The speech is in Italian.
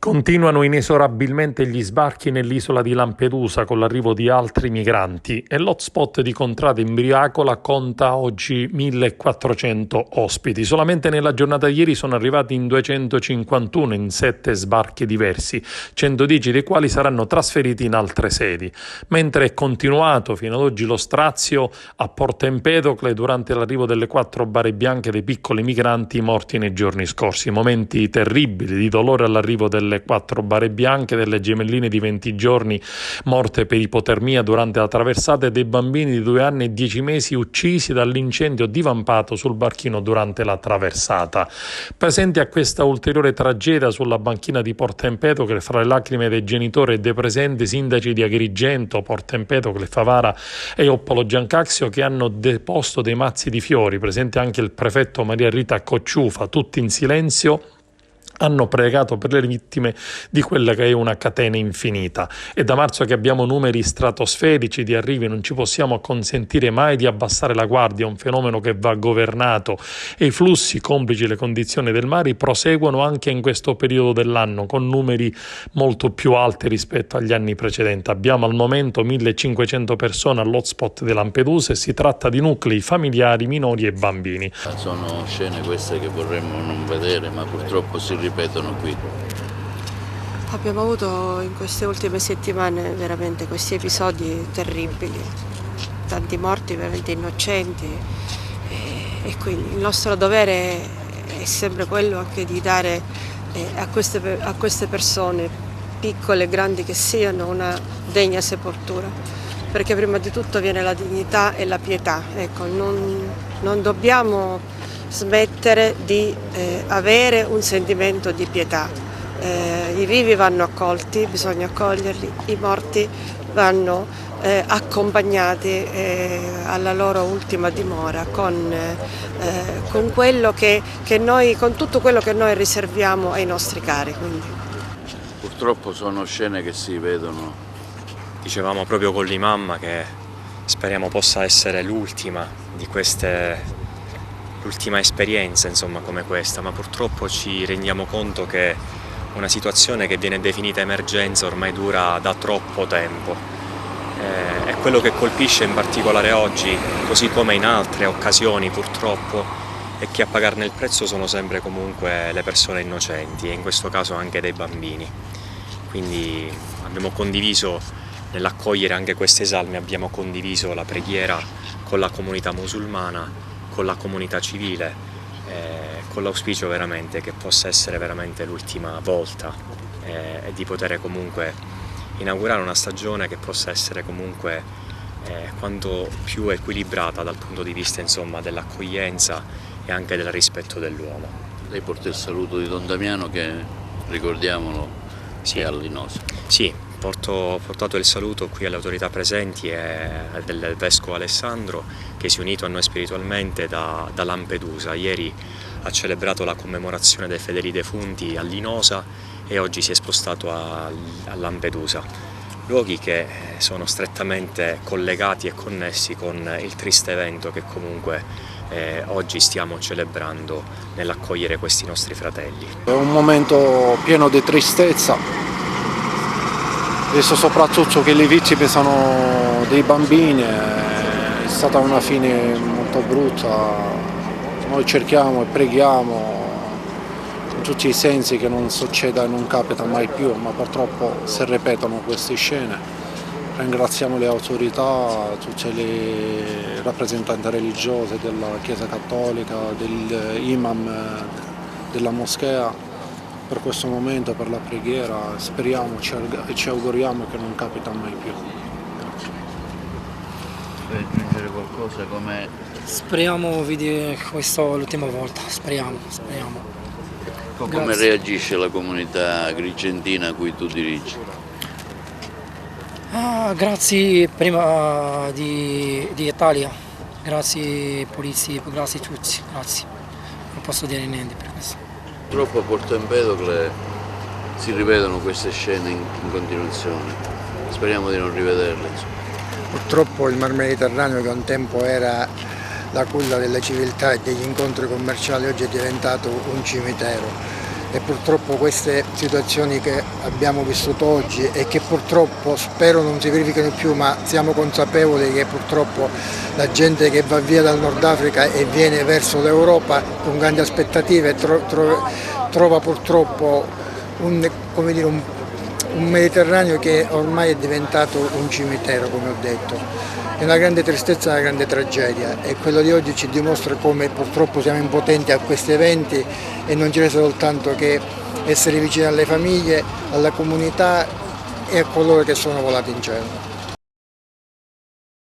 Continuano inesorabilmente gli sbarchi nell'isola di Lampedusa con l'arrivo di altri migranti e l'hotspot di Contrada Imbriacola conta oggi 1400 ospiti. Solamente nella giornata di ieri sono arrivati in 251 in 7 sbarchi diversi, 110 dei quali saranno trasferiti in altre sedi. Mentre è continuato fino ad oggi lo strazio a Porto Empedocle durante l'arrivo delle 4 bare bianche dei piccoli migranti morti nei giorni scorsi. Momenti terribili di dolore all'arrivo delle 4 bare bianche, delle gemelline di 20 giorni morte per ipotermia durante la traversata e dei bambini di 2 anni e 10 mesi uccisi dall'incendio divampato sul barchino durante la traversata. Presenti a questa ulteriore tragedia sulla banchina di Porto Empedocle, fra le lacrime dei genitori e dei presenti sindaci di Agrigento, Porto Empedocle, Favara e Oppolo Giancazio, che hanno deposto dei mazzi di fiori, presente anche il prefetto Maria Rita Cocciufa, tutti in silenzio hanno pregato per le vittime di quella che è una catena infinita. È da marzo che abbiamo numeri stratosferici di arrivi, non ci possiamo consentire mai di abbassare la guardia, è un fenomeno che va governato e i flussi, complici le condizioni del mare, proseguono anche in questo periodo dell'anno con numeri molto più alti rispetto agli anni precedenti. Abbiamo al momento 1500 persone all'hotspot di Lampedusa e si tratta di nuclei familiari, minori e bambini. Sono scene queste che vorremmo non vedere, ma purtroppo si ripetono qui. Abbiamo avuto in queste ultime settimane veramente questi episodi terribili, tanti morti veramente innocenti e quindi il nostro dovere è sempre quello anche di dare a queste persone, piccole e grandi che siano, una degna sepoltura, perché prima di tutto viene la dignità e la pietà. Ecco, non dobbiamo smettere di avere un sentimento di pietà. I vivi vanno accolti, bisogna accoglierli, i morti vanno accompagnati alla loro ultima dimora con quello che noi, con tutto quello che noi riserviamo ai nostri cari. Quindi. Purtroppo sono scene che si vedono. Dicevamo proprio con l'imam che speriamo possa essere l'ultima di queste. L'ultima esperienza, insomma, come questa, ma purtroppo ci rendiamo conto che una situazione che viene definita emergenza ormai dura da troppo tempo. E quello che colpisce in particolare oggi, così come in altre occasioni purtroppo, è che a pagarne il prezzo sono sempre comunque le persone innocenti e in questo caso anche dei bambini. Quindi abbiamo condiviso, nell'accogliere anche queste salme, abbiamo condiviso la preghiera con la comunità musulmana, con la comunità civile, con l'auspicio veramente che possa essere veramente l'ultima volta e di poter comunque inaugurare una stagione che possa essere comunque quanto più equilibrata dal punto di vista, insomma, dell'accoglienza e anche del rispetto dell'uomo. Lei porta il saluto di Don Damiano che, ricordiamolo, sì, è all'Linosa. Sì. Ho portato il saluto qui alle autorità presenti e del Vescovo Alessandro, che si è unito a noi spiritualmente da Lampedusa. Ieri ha celebrato la commemorazione dei fedeli defunti a Linosa e oggi si è spostato a Lampedusa. Luoghi che sono strettamente collegati e connessi con il triste evento che comunque oggi stiamo celebrando nell'accogliere questi nostri fratelli. È un momento pieno di tristezza. Adesso soprattutto che le vittime sono dei bambini, è stata una fine molto brutta. Noi cerchiamo e preghiamo in tutti i sensi che non succeda e non capita mai più, ma purtroppo si ripetono queste scene. Ringraziamo le autorità, tutte le rappresentanti religiose della Chiesa Cattolica, dell'imam della moschea, per questo momento, per la preghiera. Speriamo e ci auguriamo che non capita mai più. Grazie. Vuoi aggiungere qualcosa? Come? Speriamo di questa l'ultima volta, speriamo. Come reagisce la comunità agrigentina a cui tu dirigi? Grazie prima di Italia, grazie polizia, grazie a tutti, grazie. Non posso dire niente per questo. Purtroppo a Porto Empedocle si ripetono queste scene in continuazione, speriamo di non rivederle. Purtroppo il Mar Mediterraneo, che un tempo era la culla della civiltà e degli incontri commerciali, oggi è diventato un cimitero. e purtroppo queste situazioni che abbiamo vissuto oggi e che purtroppo spero non si verifichino più, ma siamo consapevoli che purtroppo la gente che va via dal Nord Africa e viene verso l'Europa con grandi aspettative trova purtroppo un Mediterraneo che ormai è diventato un cimitero, come ho detto. È una grande tristezza, una grande tragedia e quello di oggi ci dimostra come purtroppo siamo impotenti a questi eventi e non ci resta soltanto che essere vicini alle famiglie, alla comunità e a coloro che sono volati in cielo.